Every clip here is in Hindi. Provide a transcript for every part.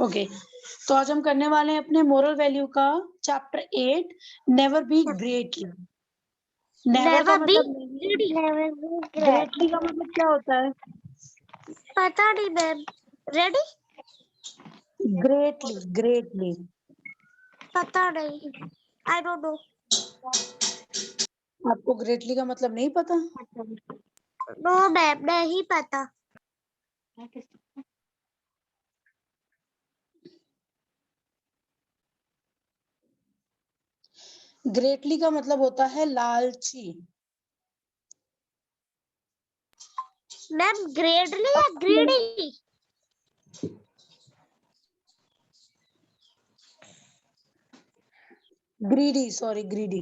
ओके, तो आज हम करने वाले हैं अपने मोरल वैल्यू का chapter 8 never be greatly. Never का मतलब ग्रेटली का मतलब क्या होता है? पता नहीं मैम। रेडी? ग्रेटली ग्रेटली पता नहीं, आई डोंट नो। आपको ग्रेटली का मतलब नहीं पता? नो मैम, नहीं पता। ग्रेटली का मतलब होता है लालची। मैम ग्रेडली या greedy? Greedy, sorry greedy.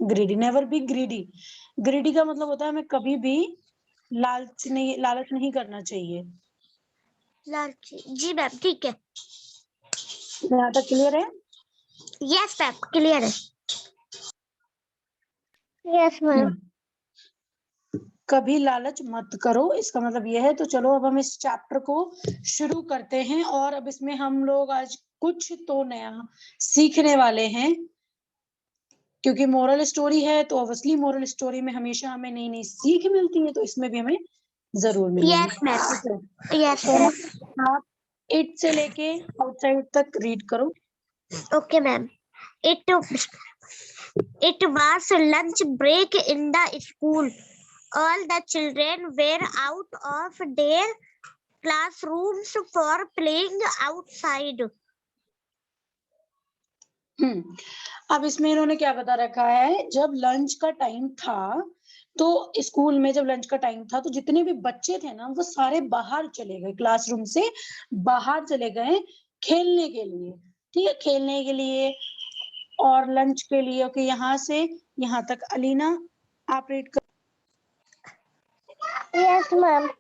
Greedy, never be greedy. Greedy का मतलब होता है हमें कभी भी लालच नहीं करना चाहिए। लालची, जी मैम, ठीक है। यहाँ तक क्लियर है? यस मैम, क्लियर है। Yes ma'am. कभी लालच मत करो, इसका मतलब यह है। तो चलो अब हम इस चैप्टर को शुरू करते हैं और अब इसमें हम लोग आज कुछ तो नया सीखने वाले हैं, क्योंकि मोरल स्टोरी है तो ऑब्वियसली मोरल स्टोरी में हमेशा हमें नई नई सीख मिलती है, तो इसमें भी हमें जरूर मिलेगी। यस मैम, यस तो मैम। आप 8 से लेके आउटसाइड तक रीड करो। Okay, ma'am. It was lunch break in the school. All the children were out of their classrooms for playing outside. अब इसमें इन्होंने क्या बता रखा है, जब लंच का टाइम था तो स्कूल में जब लंच का टाइम था तो जितने भी बच्चे थे ना वो सारे बाहर चले गए, क्लासरूम से बाहर चले गए खेलने के लिए। ठीक है, खेलने के लिए और लंच के लिए। ओके, यहाँ से यहाँ तक अलीना आप रीड कर। Yes, ma'am.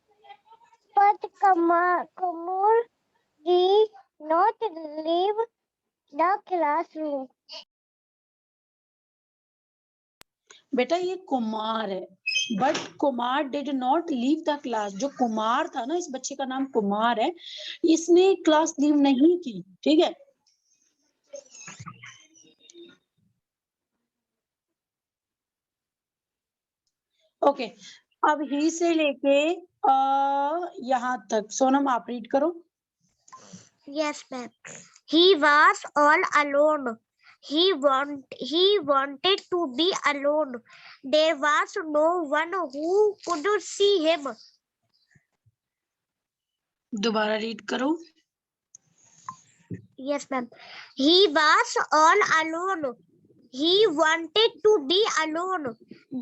But Kumar did not leave the classroom. बेटा ये कुमार है, but Kumar did not leave the class. जो कुमार था ना, इस बच्चे का नाम कुमार है, इसने क्लास लीव नहीं की। ठीक है, ओके। अब ही से लेके यहाँ तक सोनम आप रीड करो। Yes, ma'am. He was all alone. He wanted to be alone. There was no one who could see him. दोबारा रीड करो। Yes, ma'am. He was all alone. He wanted to be alone.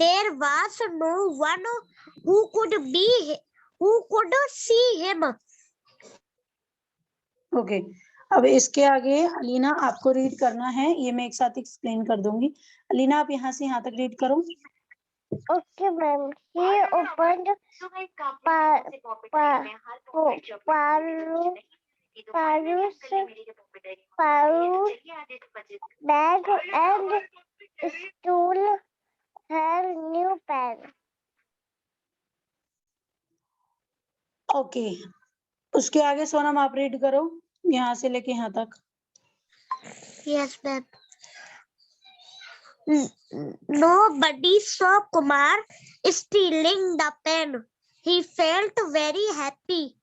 There was no one who could see him. Okay, अब इसके आगे अलीना आपको रीड करना है, ये मैं एक साथ एक्सप्लेन कर दूंगी। अलीना आप यहाँ से यहाँ तक रीड करो। Okay, ma'am. He opened Paru's bag and stole her new pen. Okay, उसके आगे सोनम आप रीड करो यहाँ से लेके यहाँ तक। Yes, ma'am. Nobody saw Kumar stealing the pen. He felt very happy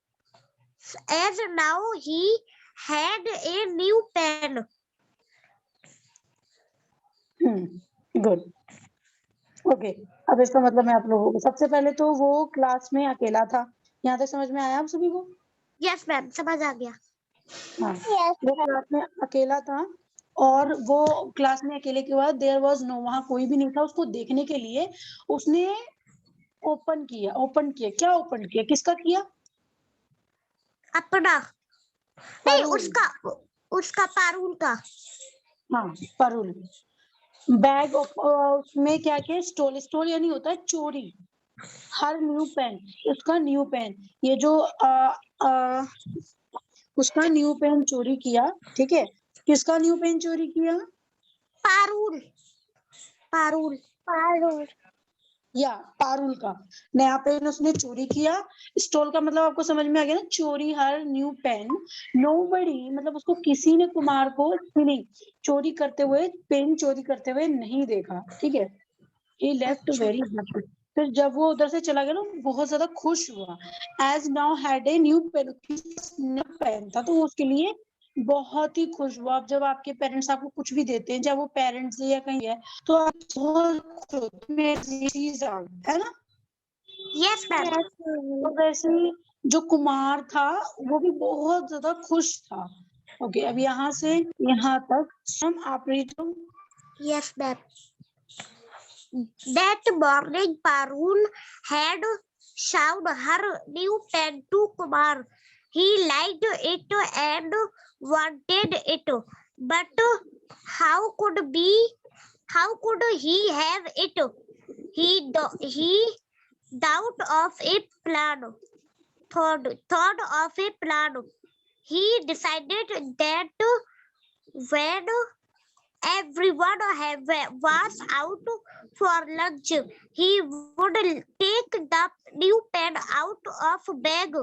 as now he had a new pen. Good, okay. अब इसका मतलब मैं आप लोगों को, सबसे पहले तो वो क्लास में अकेला था। यहाँ तक समझ में आया आप सभी को? यस मैम, समझ आ गया। हाँ, वो क्लास में अकेला था और वो क्लास में अकेले के बाद देयर वाज नो, वहां कोई भी नहीं था उसको देखने के लिए। उसने ओपन किया क्या ओपन किया, किसका किया? अपना नहीं, उसका पारुल का। हाँ, पारुल। बैग उसमें क्या किया, स्टोल यानी होता है चोरी। हर न्यू पेन, उसका न्यू पेन, ये जो उसका न्यू पेन चोरी किया। ठीक है, किसका न्यू पेन चोरी किया? पारुल। या पारुल का नया पेन उसने चोरी किया। स्टोल का मतलब आपको समझ में आ गया ना, चोरी हर न्यू पेन। नोबडी मतलब उसको किसी ने कुमार को नहीं चोरी करते हुए, पेन चोरी करते हुए नहीं देखा, ठीक है। ही लेफ्ट अच्छा वेरी हैप्पी। फिर जब वो उधर से चला गया ना, बहुत ज्यादा खुश हुआ। As now had a new pen, pen था तो वो उसके लिए बहुत ही खुश हुआ। अब जब आपके पेरेंट्स आपको कुछ भी देते हैं, चाहे वो पेरेंट्स या कहीं है, तो आप बहुत खुश होते हैं, मेरी चीज आ गई, है ना। Yes ma'am. तो वैसे ही जो कुमार था वो भी बहुत ज्यादा खुश था। ओके, अब यहाँ से यहाँ तक हम आप read करो। Yes ma'am. That morning, Parul had shown her new pen to Kumar. He liked it and wanted it, but how could be? How could he have it? He thought of a plan. Thought of a plan. He decided that when was out for lunch, he would take the new pen out of bag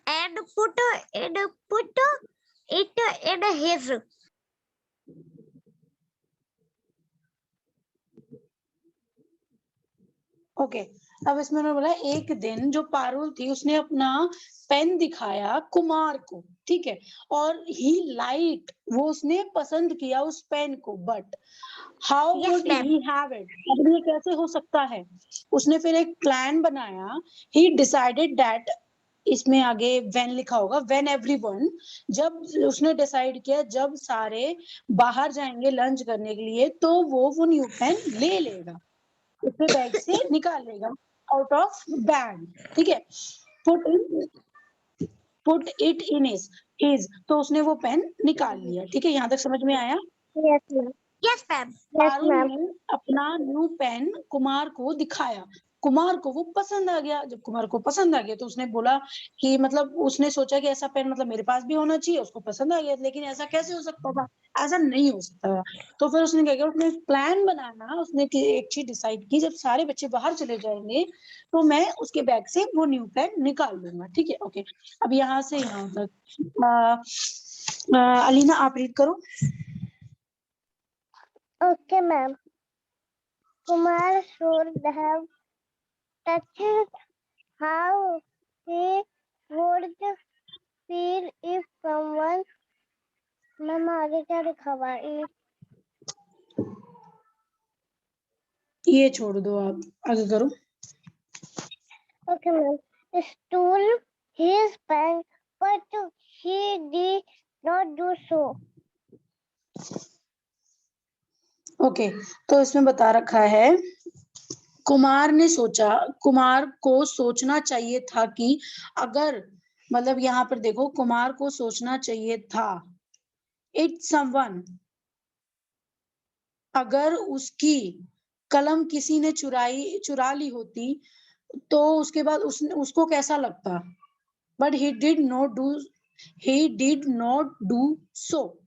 and put it in his. Okay, अब इसमें उन्होंने बोला एक दिन जो पारुल थी उसने अपना पेन दिखाया कुमार को, ठीक है। और ही लाइक वो उसने पसंद किया उस पेन को, but how Yes, would ma'am. He have it, अब ये कैसे हो सकता है। उसने फिर एक प्लान बनाया। ही डिसाइडेड दैट, इसमें आगे व्हेन लिखा होगा, व्हेन एवरीवन, जब उसने डिसाइड किया जब सारे बाहर जाएंगे लंच करने के लिए तो वो न्यू पेन ले लेगा, उसके बैग से निकाल लेगा, आउट ऑफ बैग, ठीक है। पुट इट इन हिज, तो उसने वो पेन निकाल लिया, ठीक है। यहाँ तक समझ में आया। Yes, ma'am. Yes, ma'am. Yes, Parul ma'am. ने अपना न्यू पेन कुमार को दिखाया। कुमार को वो पसंद आ गया। जब कुमार को पसंद आ गया तो उसने बोला कि मतलब उसने सोचा कि ऐसा पेन मतलब मेरे पास भी होना चाहिए, उसको पसंद आ गया, लेकिन ऐसा कैसे हो सकता था, ऐसा नहीं हो सकता था। तो फिर उसने क्या किया, उसने प्लान बनाया, उसने एक चीज डिसाइड की, जब सारे बच्चे बाहर चले जाएंगे तो मैं उसके बैग से वो न्यू पेन निकाल लूंगा, ठीक है। ओके, अब यहाँ से यहाँ तक अलीना आप रीड करो। Okay, ma'am. Kumar should have touched how he would feel if someone. Ma'am आगे क्या लिखा हुआ है? ये छोड़ दो, आप आगे करो। Okay, ma'am. Stole his pen, but he did not do so. Okay, तो इसमें बता रखा है कुमार ने सोचा, कुमार को सोचना चाहिए था कि अगर, मतलब यहाँ पर देखो कुमार को सोचना चाहिए था, इट समवन, अगर उसकी कलम किसी ने चुरा ली होती तो उसके बाद उसको कैसा लगता, but he did not do so.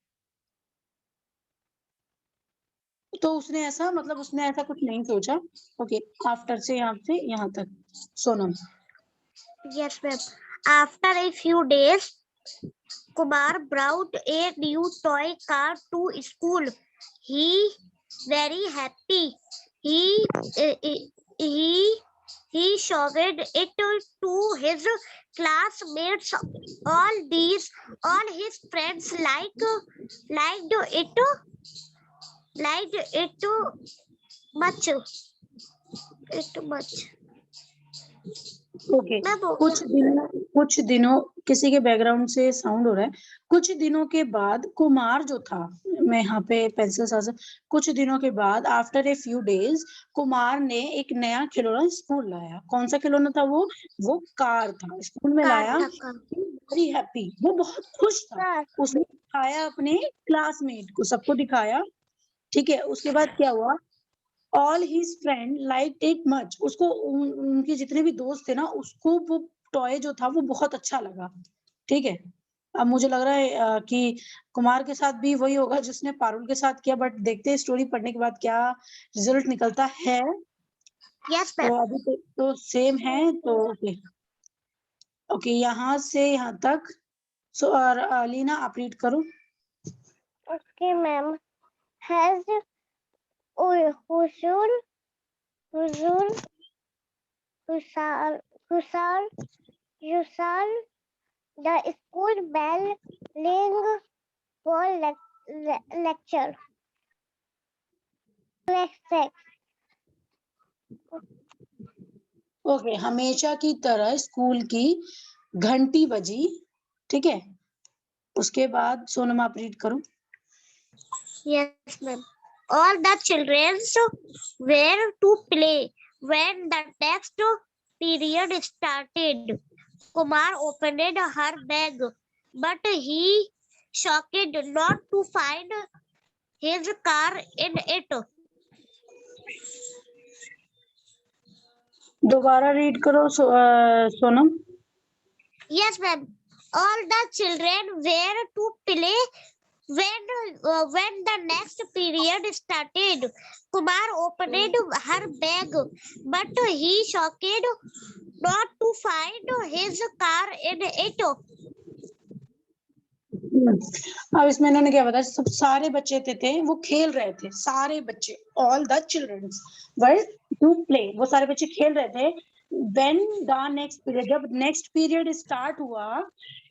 तो उसने ऐसा मतलब उसने ऐसा कुछ नहीं सोचा। ओके, आफ्टर से यहाँ तक Sonam. Yes, ma'am. After a few days, Kumar brought a new toy car to school. He very happy. He he he showed it to his classmates. All his friends liked it much. It much. Okay, कुछ दिनों किसी के बैकग्राउंड से साउंड हो रहा है। कुछ दिनों के बाद कुमार जो था, मैं यहाँ पे पेंसिल से, कुछ दिनों के बाद after a few days Kumar ने एक नया खिलौना स्कूल लाया। कौन सा खिलौना था वो कार था, स्कूल में लाया। वेरी हैप्पी, वो बहुत खुश था। उसने दिखाया अपने क्लासमेट को, सबको दिखाया, ठीक है। उसके बाद क्या हुआ, all his friend like it much, उसको उनके जितने भी दोस्त थे ना, उसको वो टॉय जो था वो बहुत अच्छा लगा, ठीक है। अब मुझे लग रहा है कि कुमार के साथ भी वही होगा जिसने पारुल के साथ किया, बट देखते हैं स्टोरी पढ़ने के बाद क्या रिजल्ट निकलता है। Yes, तो ma'am. अभी तो सेम है, तो ओके ओके, यहाँ से यहाँ तक। सो और लीना आप रीड करो। Okay, ma'am. Has Husul, Husul, Husal, Husal, Husal, the school bell ring for lecture. Respect. Okay, हमेशा की तरह स्कूल की घंटी बजी, ठीक है। उसके बाद सोनम आप रीड करो। Yes, ma'am. All the children were to play when the next period started. Kumar opened her bag, but he shocked not to find his car in it. दोबारा रीड करो Sonam. Yes, ma'am. All the children were to play when the next period started. Kumar opened her bag, but he shocked not to find his car in it. अब इसमें इन्होंने क्या बताया, सब सारे बच्चे थे वो खेल रहे थे, सारे बच्चे, all the childrens were to play, वो सारे बच्चे खेल रहे थे। व्हेन द नेक्स्ट पीरियड, जब नेक्स्ट पीरियड स्टार्ट हुआ,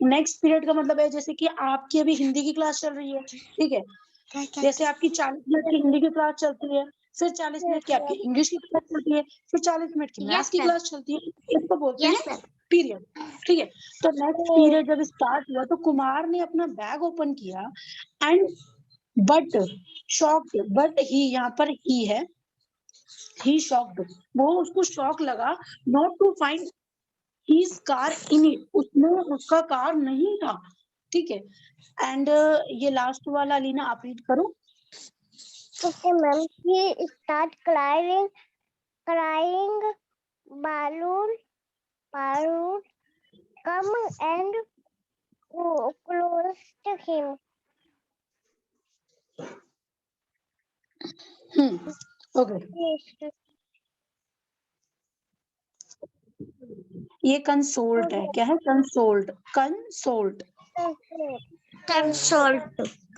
नेक्स्ट पीरियड का मतलब है जैसे कि आपकी अभी हिंदी की क्लास चल रही है, ठीक है, जैसे आपकी 40 मिनट की हिंदी की क्लास चलती है, फिर 40 मिनट की आपकी इंग्लिश की क्लास चलती है, फिर 40 मिनट की मैथ की क्लास चलती है, इसको बोलते हैं पीरियड, ठीक है। तो नेक्स्ट पीरियड जब स्टार्ट हुआ तो कुमार ने अपना बैग ओपन किया and but shocked, but he, यहाँ पर ही है, ही शॉक्ड, वो उसको शॉक लगा, not to find his car in it, उसमें उसका कार नहीं था, ठीक है। एंड ये लास्ट वाला लीना आप रीड करो। Okay, ma'am. He start crying. Balloon, come and close to him. Okay, ये कंसोल्ट है, क्या है, कंसोल्ट, कंसोल्ट, Consoled.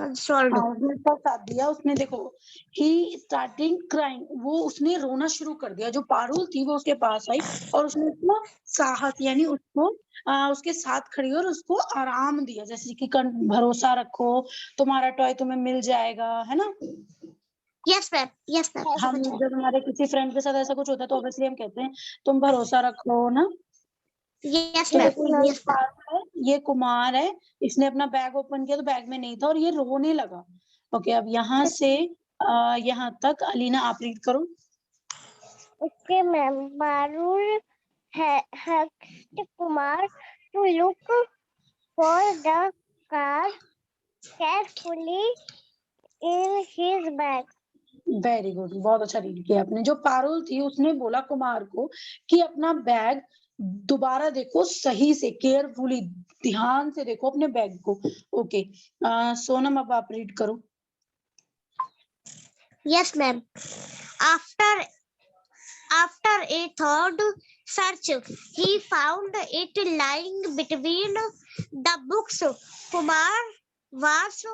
उसने इसका साथ दिया, उसने देखो ही स्टार्टिंग क्राइंग, वो उसने रोना शुरू कर दिया, जो पारुल थी वो उसके पास आई और उसने उसको साहस यानी उसको उसके साथ खड़ी और उसको आराम दिया, जैसे कि भरोसा रखो, तुम्हारा टॉय तुम्हें मिल जाएगा, है ना। Yes, ma'am. Yes, ma'am. हम जब हमारे किसी फ्रेंड के साथ ऐसा कुछ होता है तो ऑब्वियसली हम कहते हैं तुम भरोसा रखो ना। Yes, तो ma'am. देखो ये पारुल है, ये कुमार है, इसने अपना बैग ओपन किया तो बैग में नहीं था और ये रोने लगा। ओके, अब यहाँ से यहाँ तक अलीना आप रीड करो। Okay, ma'am. Barul asked Kumar to look for the car carefully in his bag. Very good, बहुत अच्छा रीड किया आपने। जो पारुल थी उसने बोला कुमार को कि अपना बैग दोबारा देखो, सही से, केयरफुली, ध्यान से देखो अपने बैग को। ओके, सोनम अब आप रीड करो। Yes, ma'am. After a third search, he found it lying between the books. Kumar was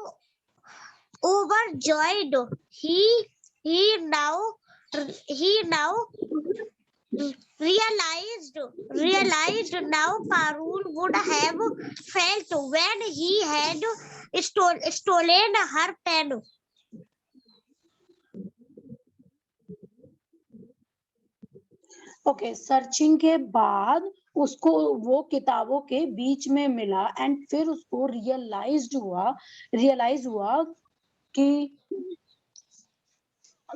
overjoyed. He now realized now Parul would have felt when he had stolen her pen. Okay, searching के बाद उसको वो किताबों के बीच में मिला एंड फिर उसको रियलाइज हुआ कि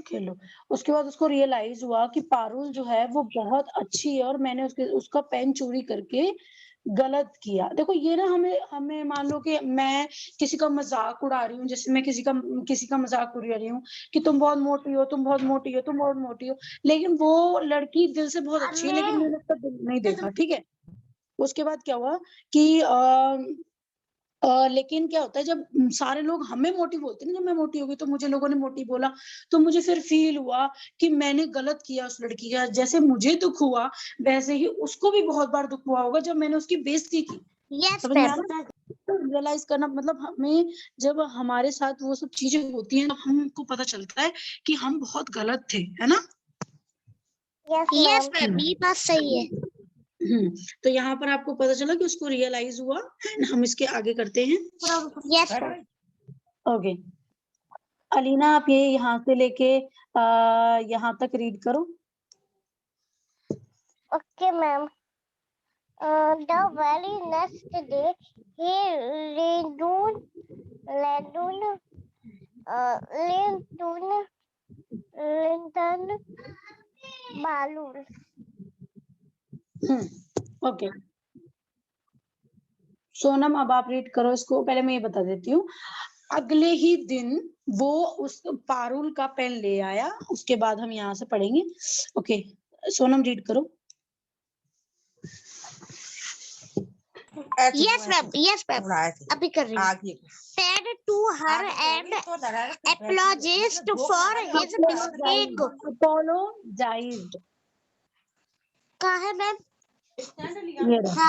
खेलो, उसके बाद उसको रियलाइज हुआ कि पारुल जो है वो बहुत अच्छी है और मैंने उसका पेन चोरी करके गलत किया। देखो ये ना, हमें हमें मान लो कि मैं किसी का मजाक उड़ा रही हूँ, जैसे मैं किसी का मजाक उड़ा रही हूँ कि तुम बहुत मोटी हो, तुम बहुत मोटी हो, तुम बहुत मोटी हो, लेकिन वो लड़की दिल से बहुत अच्छी है, लेकिन मैंने उसका दिल नहीं देखा, ठीक है। उसके बाद क्या हुआ कि लेकिन क्या होता है जब सारे लोग हमें मोटी बोलते हैं ना, जब मैं मोटी हो गई तो मुझे लोगों ने मोटी बोला, तो मुझे फिर फ़ील हुआ कि मैंने गलत किया उस लड़की का। जैसे मुझे दुःख हुआ, वैसे ही उसको भी बहुत बार दुःख हुआ होगा जब मैंने उसकी बेइज़्ज़ती की। Yes, समझ में आ ma'am. रहा है? तो रियलाइज़ करना मतलब हमें जब हमारे साथ वो सब चीज़ें होती हैं, तो हमको पता चलता है कि हम बहुत गलत थे, है ना? Yes, ma'am. ये बात सही है. हुँ, तो यहाँ पर आपको पता चला कि उसको रियलाइज़ हुआ एंड हम इसके आगे करते हैं। Yes, ma'am. ओके, अलीना आप ये यहाँ से लेके यहाँ तक रीड करो। Okay, ma'am. The very next day, he Ledun, Ledun, Ledun, Linton, Balul. Hmm, okay. Sonam अब आप रीड करो इसको, पहले मैं ये बता देती हूँ। अगले ही दिन वो उस पारुल का पेन ले आया, उसके बाद हम यहाँ से पढ़ेंगे। ओके, सोनम रीड करो। Yes, ma'am. Yes, ma'am. अभी कर रही हूँ. Said to her and apologized for his mistake. Apologized. कहाँ है मैम? ये रहा।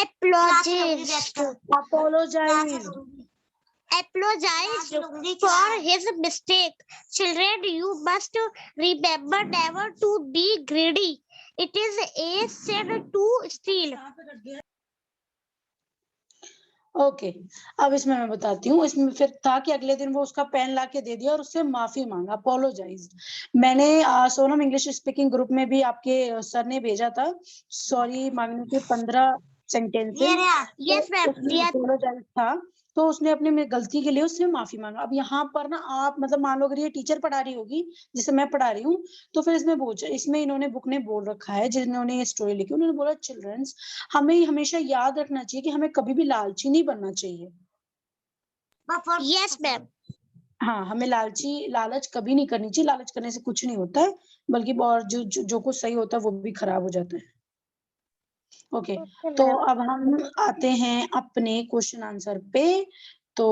Apologized. Apologized. Apologized for his mistake. Children, you must remember never to be greedy. It is a sin to steal. Okay, अब इसमें मैं बताती हूँ। इसमें फिर था कि अगले दिन वो उसका पेन ला के दे दिया और उससे माफ़ी माँगा, अपोलोजाइज़्ड। मैंने सोनम इंग्लिश स्पीकिंग ग्रुप में भी आपके सर ने भेजा था, सॉरी माँगने के 15 सेंटेंसेस। Yes, ma'am. उसमें अपोलोजाइज़ था, तो उसने अपनी में गलती के लिए उससे माफ़ी माँगा। अब यहाँ पर ना आप मतलब मान लो अगर ये टीचर पढ़ा रही होगी, जैसे मैं पढ़ा रही हूँ, तो फिर इसमें इन्होंने बुक ने बोल रखा है, जिन्होंने ये स्टोरी लिखी, उन्होंने बोला चिल्ड्रंस हमें हमेशा याद रखना चाहिए कि हमें कभी भी लालची नहीं बनना चाहिए। Yes, ma'am. हाँ, हमें लालच कभी नहीं करनी चाहिए, लालच करने से कुछ नहीं होता है, बल्कि और जो कुछ सही होता है वो भी खराब हो जाता है। ओके, Okay, तो ma'am. अब हम आते हैं अपने क्वेश्चन आंसर पे। तो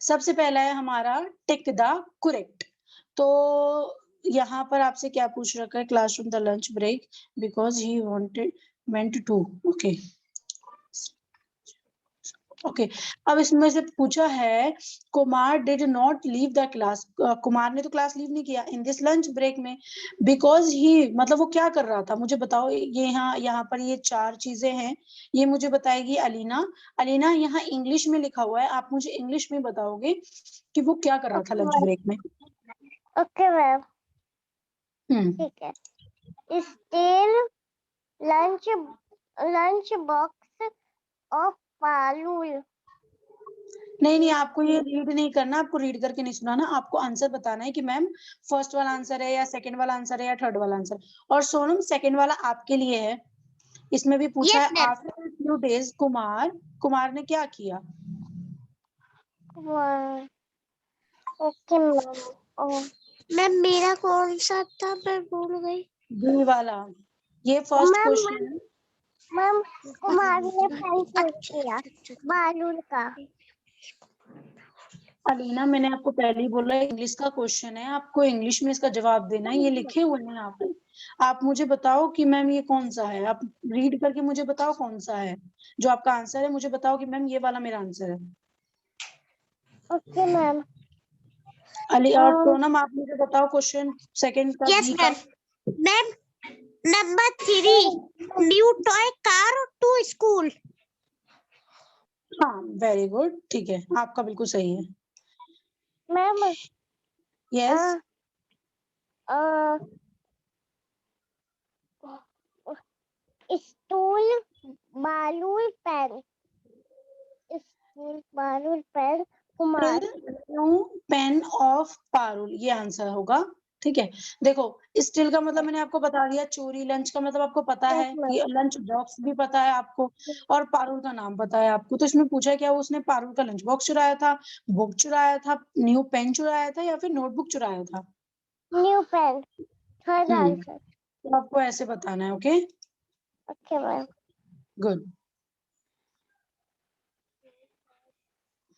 सबसे पहला है हमारा टिक द करेक्ट। तो यहाँ पर आपसे क्या पूछ रखा है classroom the lunch break because he went to okay. Okay, अब इसमें से पूछा है Kumar did not leave the class. Kumar ने तो क्लास लीव नहीं किया इन दिस लंच ब्रेक में बिकॉज़ ही मतलब वो क्या कर रहा था मुझे बताओ। ये यहाँ यहाँ पर ये 4 चीज़ें हैं, ये मुझे बताएगी अलीना। अलीना यहाँ इंग्लिश में लिखा हुआ है, आप मुझे इंग्लिश में बताओगे कि वो क्या कर रहा था लंच ब्रेक में? Okay, ma'am. हुँ। ठीक है. Steal lunch box of Palul. नहीं, आपको ये रीड नहीं करना, आपको रीड करके नहीं सुनाना, आपको आंसर बताना है कि मैम फर्स्ट वाला आंसर है या सेकंड वाला आंसर है या थर्ड वाला आंसर। और सोनम सेकंड वाला आपके लिए है। इसमें भी पूछा Yes, है ma'am. After few days Kumar ने क्या किया? Wow. Okay, ma'am. Oh. Ma'am मेरा कौन सा था मैं भूल गई. बी वाला। ये फर्स्ट मैम क्वेश्चन है। मैम कुमार ने पेंसिल किया बालून का. अलीना मैंने आपको पहले ही बोला इंग्लिश का क्वेश्चन है, आपको इंग्लिश में इसका जवाब देना है, ये लिखे हुए हैं यहाँ पे। आप मुझे बताओ कि मैम ये कौन-सा है? आप रीड करके मुझे बताओ कौन-सा है? जो आपका आंसर है मुझे बताओ कि मैम ये वाला मेरा आंसर है। Okay ma'am. अली और सोनम आप मुझे बताओ क्वेश्चन सेकंड का यस बी का। Ma'am. Ma'am number 3 new toy car to school. हाँ, वेरी गुड ठीक है, आपका बिल्कुल सही है। मैम यस स्टूल बालूल पेन. स्टूल बालूल pen Kumar. New pen of Parul ये आंसर होगा। ठीक है, देखो स्टिल का मतलब मैंने आपको बता दिया, चोरी लंच का मतलब आपको पता यस है मैम. कि लंच बॉक्स भी पता है आपको और पारुल का नाम पता है आपको। तो इसमें पूछा क्या उसने पारुल का लंच बॉक्स चुराया था, बुक चुराया था, न्यू पेन चुराया था या फिर नोटबुक चुराया था? New pen. Third hmm, answer. तो आपको ऐसे बताना है। Okay okay ma'am. गुड।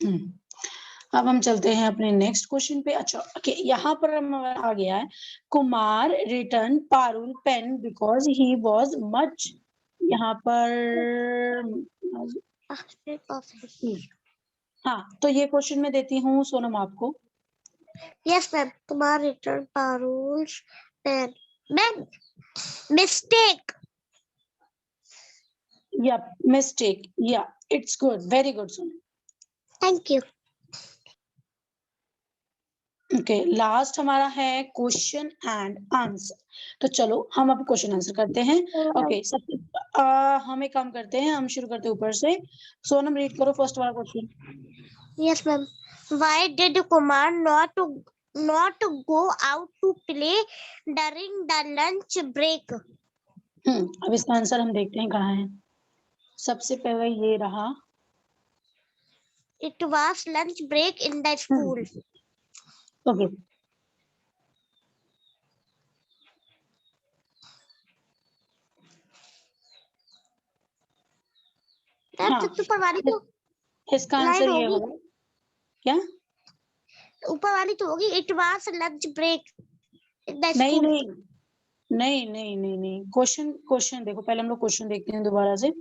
अब हम चलते हैं अपने नेक्स्ट क्वेश्चन पे। अच्छा ओके, यहाँ पर आ गया है Kumar return Parul pain because he was much. यहाँ पर हाँ, तो ये क्वेश्चन मैं देती हूँ सोनम आपको। Yes ma'am, Kumar return Parul pen. Ma'am mistake. Yeah mistake, yeah it's good, very good Sonam. Thank you. Okay, last हमारा है क्वेश्चन एंड आंसर। तो चलो हम अब क्वेश्चन आंसर करते हैं। ओके सब हम एक काम करते हैं, हम शुरू करते हैं ऊपर से। सोनम रीड करो फर्स्ट वाला question. Yes ma'am, why did Kumar not go out to play during the lunch break? अब इसका आंसर हम देखते हैं कहाँ है। सबसे पहले ये रहा, It was lunch break in the school. Okay हाँ, ऊपर वाली तो इसका आंसर ये होगा क्या? ऊपर वाली तो होगी it was lunch break in the नहीं स्कूल। नहीं नहीं नहीं नहीं नहीं, क्वेश्चन देखो, पहले हम लोग क्वेश्चन देखते हैं दोबारा से।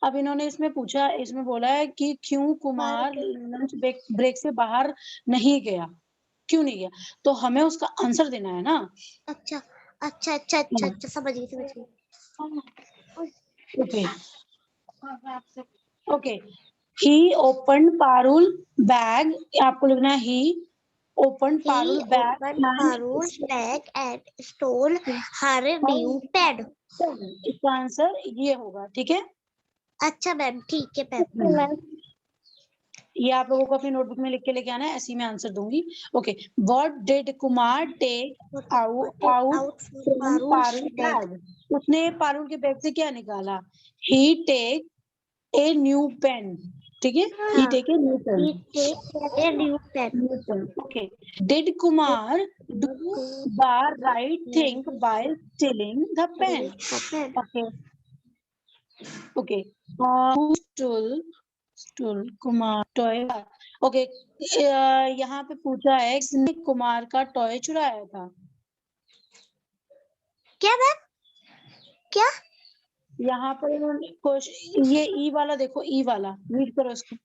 अब इन्होंने इसमें पूछा, इसमें बोला है कि क्यों कुमार लंच ब्रेक से बाहर नहीं गया, क्यों नहीं गया, तो हमें उसका आंसर देना है ना। अच्छा अच्छा अच्छा अच्छा अच्छा, समझ गई। Okay okay, he open Parul bag, आपको लिखना है he open Parul bag Parul's bag and stole her new pad. इसका आंसर ये होगा, ठीक है। अच्छा मैम, ठीक है मैम। ये आप लोगों को अपनी नोटबुक में लिख के लेके आना है, ऐसे ही मैं आंसर दूंगी। Okay, what did Kumar take out from Parul bag? उसने पारुल के बैग से क्या निकाला? He take a new pen, ठीक है, he take a new pen. He take a new pen. Okay, did Kumar do the right thing by stealing the pen? Okay okay, stool Kumar toy. Okay, यहाँ पे पूछा है किसने कुमार का टॉय चुराया था? क्या मैम? क्या? यहाँ पर ये ई वाला देखो, ई वाला रीड करो इसको।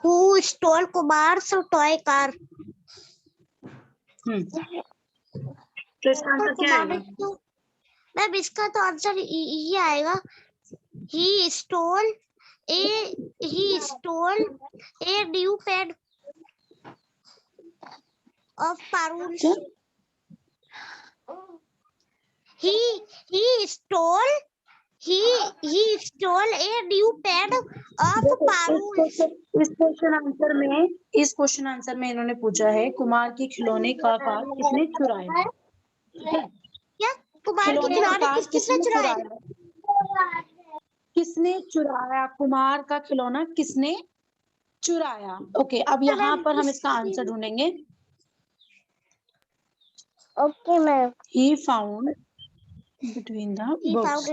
Who stole Kumar's toy car? तो इसका आंसर क्या आएगा? मैम इसका तो आंसर ये आएगा, he stole a new pen of Parul. He stole a new pen of Parul. इस क्वेश्चन आंसर में इन्होंने पूछा है कुमार की खिलौने का कार किसने चुराया? क्या? कुमार के खिलौने किसने चुराया? किसने चुराया? कुमार का खिलौना किसने चुराया? ओके, अब यहाँ पर हम इसका आंसर ढूंढेंगे। Okay ma'am. He found between the books.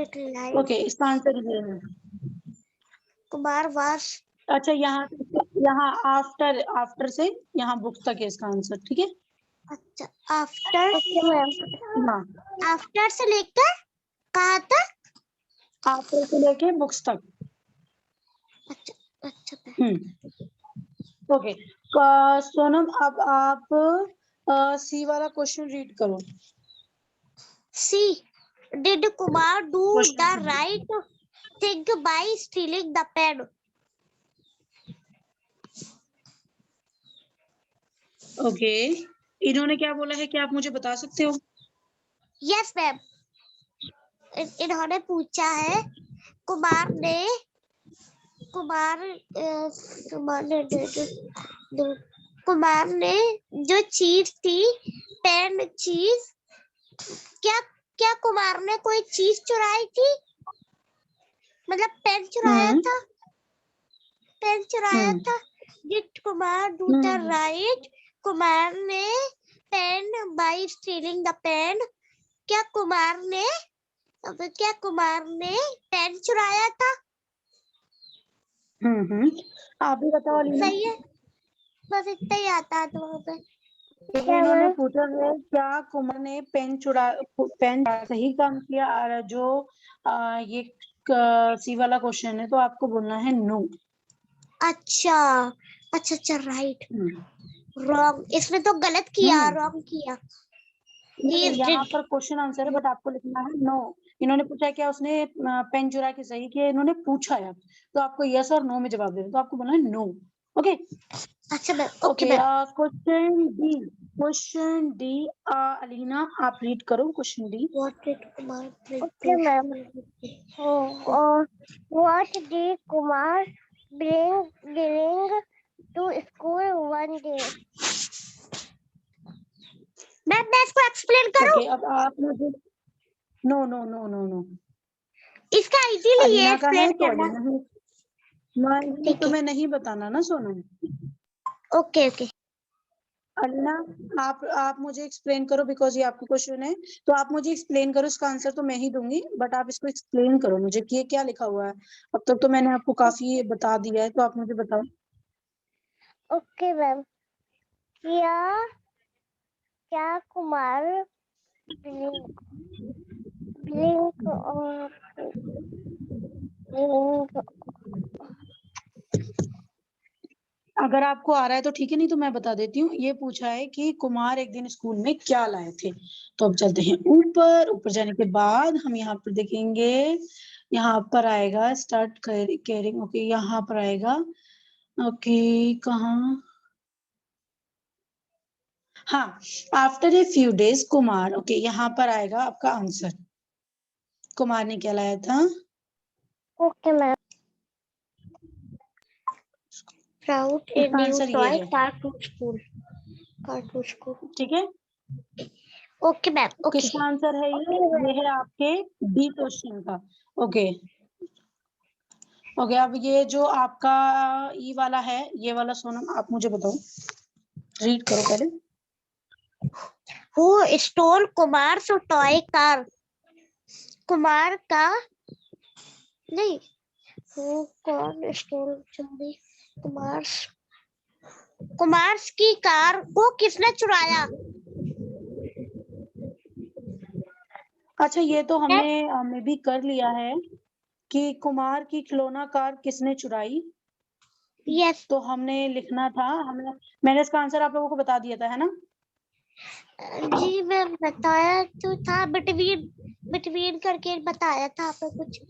Okay, इसका आंसर ये है। कुमार वास। अच्छा, यहाँ आफ्टर से यहाँ बुक्स तक है इसका आंसर, ठीक है। अच्छा, आफ्टर से लेकर कहाँ तक? आफ्टर से लेके बुक्स तक। अच्छा अच्छा। ओके, सोनम अब आप सी वाला क्वेश्चन रीड करो। See, did Kumar do the right thing by stealing the pen? Okay, इन्होंने क्या बोला है, क्या आप मुझे बता सकते हो? यस मैम, इन्होंने पूछा है कुमार ने जो चीज थी, पेन चीज, क्या कुमार ने कोई चीज चुराई थी? मतलब पेन चुराया था, पेन चुराया था। Did Kumar do the right? Kumar ने pen by stealing the pen. क्या कुमार ने पेन चुराया था? आप भी बताओ अलीना। सही है, बस इतना ही आता है तो पे। इन्होंने पूछा है क्या कुमार ने पेन सही काम किया, और जो ये सी वाला क्वेश्चन है तो आपको बोलना है नो। अच्छा अच्छा अच्छा, राइट रॉन्ग, इसमें तो गलत किया, रॉन्ग किया। ही यहाँ डिड। पर क्वेश्चन आंसर है बट आपको लिखना है नो। इन्होंने पूछा क्या उसने पेन चुरा के सही किया, इन्होंने पूछा है तो आपको यस और नो में जवाब देना, तो आपको बोलना है नो। ओके अच्छा ma'am, okay okay. Ma'am. Question D Alina आप रीड करो question D. What did Kumar bring? Okay, ma'am. What did Kumar bring to school one day? मैं इसको एक्सप्लेन करूं? ओके अब आप मुझे no no no no no इसका इजीली ये अलीना का है एक्सप्लेन तो करना। अलीना नहीं, ठीक है, तुम्हें नहीं बताना ना सोनम। Okay okay. अलीना आप मुझे एक्सप्लेन करो बिकॉज ये आपका क्वेश्चन है, तो आप मुझे एक्सप्लेन करो, इसका आंसर तो मैं ही दूंगी बट आप इसको एक्सप्लेन करो मुझे कि ये क्या लिखा हुआ है। अब तक तो मैंने आपको काफी बता दिया है तो आप मुझे बताओ। Okay ma'am. क्या क्या कुमार ब्लिंक ब्लिंक और ब्लिंक। अगर आपको आ रहा है तो ठीक है, नहीं तो मैं बता देती हूँ। ये पूछा है कि कुमार एक दिन स्कूल में क्या लाए थे। तो अब चलते हैं ऊपर। ऊपर जाने के बाद हम यहाँ पर देखेंगे, यहाँ पर आएगा स्टार्ट कैरिंग। ओके यहाँ पर आएगा। ओके कहाँ, हाँ after a few days Kumar. Okay यहाँ पर आएगा आपका आंसर, कुमार ने क्या लाया था। Okay ma'am. Sprout a इसका new आंसर ये toy है, car to school. Car to school. ठीक है। Okay ma'am, okay. किसका आंसर है ये है आपके डी क्वेश्चन का। ओके ओके अब ये जो आपका ई वाला है, ये वाला सोनम आप मुझे बताओ, रीड करो पहले। Who stole Kumar's toy car? Kumar का नहीं, वो कौन स्टोल चोरी? कुमार्स कुमार्स की कार को किसने चुराया? अच्छा ये तो हमने मे भी कर लिया है कि कुमार की खिलौना कार किसने चुराई। यस तो हमने लिखना था, मैंने इसका आंसर आप लोगों को बता दिया था है ना। जी, मैं बताया तो था, बिटवीन बिटवीन करके बताया था आपने कुछ।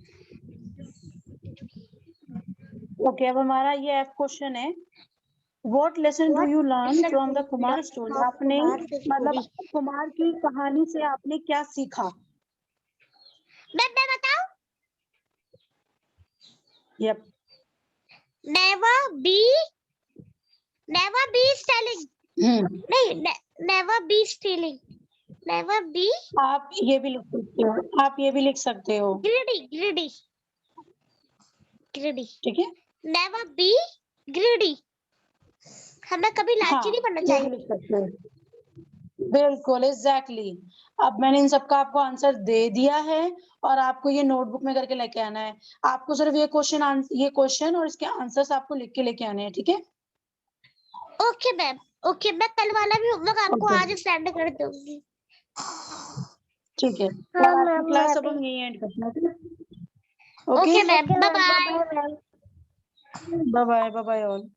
ओके अब हमारा ये एफ क्वेश्चन है, what lesson do you learn from the Kumar story. आपने मतलब कुमार की कहानी से आपने क्या सीखा। मैं बताऊं? Yep never be stealing. नहीं, never be stealing, never be आप ये भी लिख सकते हो, आप ये भी लिख सकते हो, ग्रीडी ग्रीडी ग्रीडी। ठीक है। नेवर बी ग्रीडी, हमें कभी लालची नहीं बनना ये चाहिए। भी लिख सकते हो, बिल्कुल एग्जैक्टली। अब मैंने इन सबका आपको आंसर दे दिया है और आपको ये नोटबुक में करके लेके आना है। आपको सिर्फ ये क्वेश्चन और इसके आंसर्स आपको लिख के लेके आने हैं, ठीक है। Okay ma'am, okay. मैं कल वाला भी होमवर्क आपको ओके आज सेंड कर दूंगी। ठीक है, हाँ और आपकी मैम, क्लास मैं अब भी। हम यही एंड करते हैं, ठीक है? Okay okay ma'am, bye bye. Bye bye bye bye all.